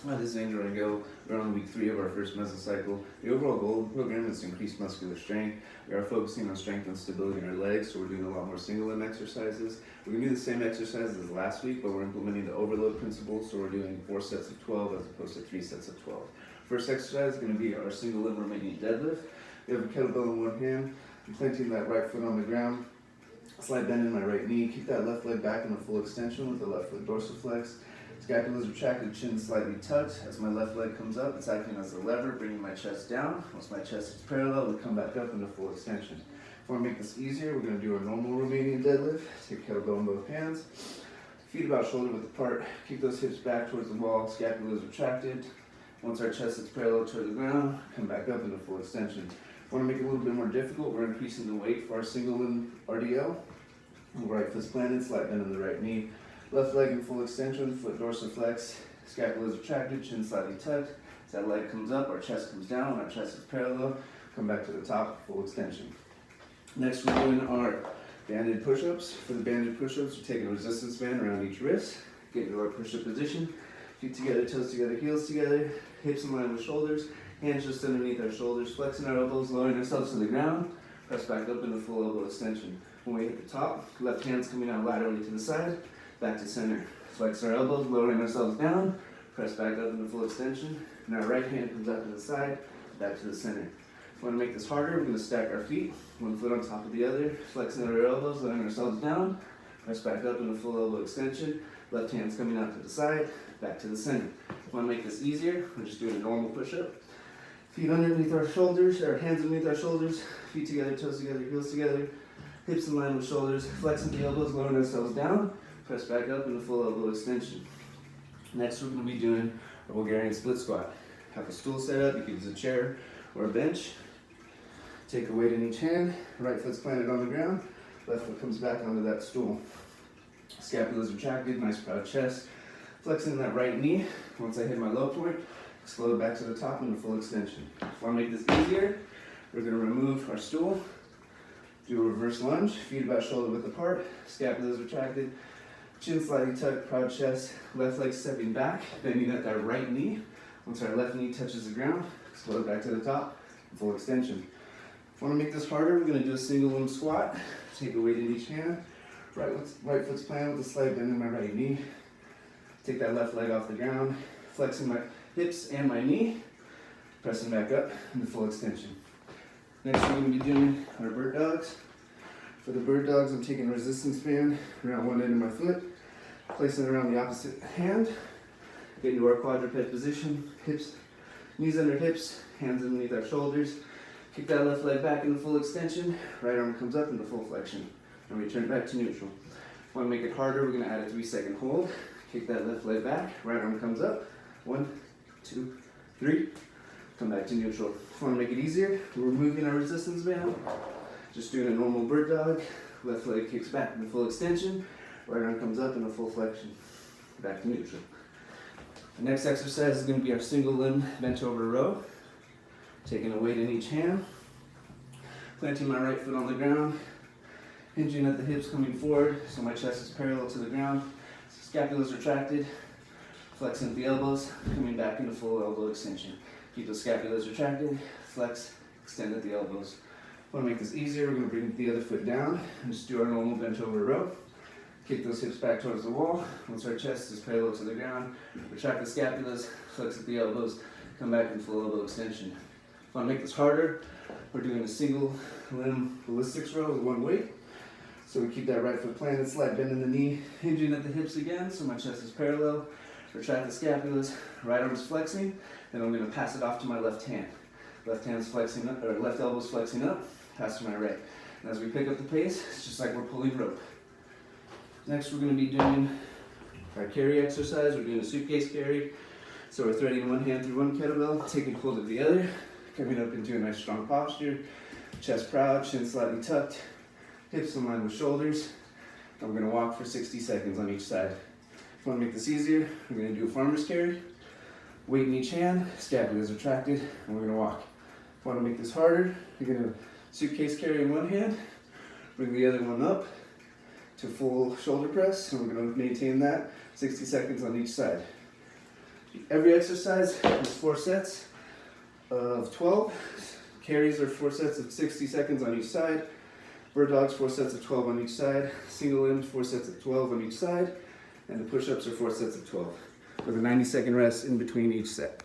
This is Angel and Go. We're on week 3 of our first mesocycle. The overall goal of the program is to increase muscular strength. We are focusing on strength and stability in our legs, so we're doing a lot more single limb exercises. We're going to do the same exercises as last week, but we're implementing the overload principle, so we're doing 4 sets of 12 as opposed to 3 sets of 12. First exercise is going to be our single limb Romanian deadlift. We have a kettlebell in one hand. I'm planting that right foot on the ground. Slight bend in my right knee. Keep that left leg back in a full extension with the left foot dorsiflex. Scapula is retracted, chin slightly tucked. As my left leg comes up, it's acting as a lever, bringing my chest down. Once my chest is parallel, we come back up into full extension. If I want to make this easier, we're going to do our normal Romanian deadlift. Take kettlebell in both hands. Feet about shoulder width apart. Keep those hips back towards the wall. Scapula is retracted. Once our chest is parallel toward the ground, come back up into full extension. If we want to make it a little bit more difficult, we're increasing the weight for our single limb RDL. Right foot's planted, slight bend in the right knee. Left leg in full extension, foot dorsiflex, scapula is retracted, chin slightly tucked. As that leg comes up, our chest comes down. When our chest is parallel, come back to the top, full extension. Next, we're doing our banded push-ups. For the banded push-ups, we're taking a resistance band around each wrist, get into our push-up position. Feet together, toes together, heels together, hips in line with shoulders, hands just underneath our shoulders, flexing our elbows, lowering ourselves to the ground, press back up into full elbow extension. When we hit the top, left hand's coming out laterally to the side, back to center. Flex our elbows, lowering ourselves down, press back up into full extension, and our right hand comes out to the side, back to the center. If we want to make this harder, we're going to stack our feet, one foot on top of the other, flexing our elbows, lowering ourselves down, press back up into full elbow extension, left hand's coming out to the side, back to the center. If we want to make this easier, we're just doing a normal push-up. Feet underneath our shoulders, or hands underneath our shoulders, feet together, toes together, heels together, hips in line with shoulders, flexing the elbows, lowering ourselves down, press back up into full elbow extension. Next, we're going to be doing a Bulgarian split squat. Have a stool set up, you can use a chair or a bench. Take a weight in each hand, right foot's planted on the ground, left foot comes back onto that stool. Scapula is retracted, nice proud chest. Flexing that right knee. Once I hit my low point, explode back to the top into full extension. If I want to make this easier, we're going to remove our stool, do a reverse lunge, feet about shoulder width apart, scapula is retracted, chin slightly tucked, proud chest, left leg stepping back, bending at that right knee. Once our left knee touches the ground, explode back to the top, full extension. If I want to make this harder, we're going to do a single limb squat. Take a weight in each hand, right foot's planted with a slight bend in my right knee. Take that left leg off the ground, flexing my hips and my knee, pressing back up into full extension. Next, we're going to be doing our bird dogs. For the bird dogs, I'm taking a resistance band around one end of my foot, placing it around the opposite hand, get into our quadruped position, hips, knees under hips, hands underneath our shoulders. Kick that left leg back into full extension, right arm comes up into full flexion, and return back to neutral. If we want to make it harder, we're going to add a 3-second hold. Kick that left leg back, right arm comes up, 1, 2, 3, come back to neutral. If we want to make it easier, we're removing our resistance band, just doing a normal bird dog, left leg kicks back into full extension, right arm comes up into full flexion, back to neutral. The next exercise is going to be our single limb bent over row. Taking a weight in each hand, planting my right foot on the ground, hinging at the hips coming forward so my chest is parallel to the ground. Scapula is retracted, flexing at the elbows, coming back into full elbow extension. Keep those scapulas retracted, flex, extend at the elbows. If I want to make this easier, we're going to bring the other foot down and just do our normal bent over row. Kick those hips back towards the wall. Once our chest is parallel to the ground, retract the scapulas, flex at the elbows, come back in full elbow extension. If I want to make this harder, we're doing a single limb ballistics row with one weight. So we keep that right foot planted, slight bend in the knee, hinging at the hips again so my chest is parallel. Retract the scapulas, right arm's flexing, then I'm going to pass it off to my left hand. Left hand's flexing up, or left elbow's flexing up, pass to my right. And as we pick up the pace, it's just like we're pulling rope. Next, we're going to be doing our carry exercise. We're doing a suitcase carry. So we're threading one hand through one kettlebell, taking hold of the other, coming up into a nice strong posture, chest proud, chin slightly tucked, hips in line with shoulders. I'm going to walk for 60 seconds on each side. If you want to make this easier, we're going to do a farmer's carry. Weight in each hand, scapula is retracted, and we're going to walk. If you want to make this harder, you're going to suitcase carry in one hand, bring the other one up to full shoulder press, and we're going to maintain that 60 seconds on each side. Every exercise is 4 sets of 12. Carries are 4 sets of 60 seconds on each side. Bird dogs, 4 sets of 12 on each side. Single limbs, 4 sets of 12 on each side. And the push-ups are 4 sets of 12 with a 90-second rest in between each set.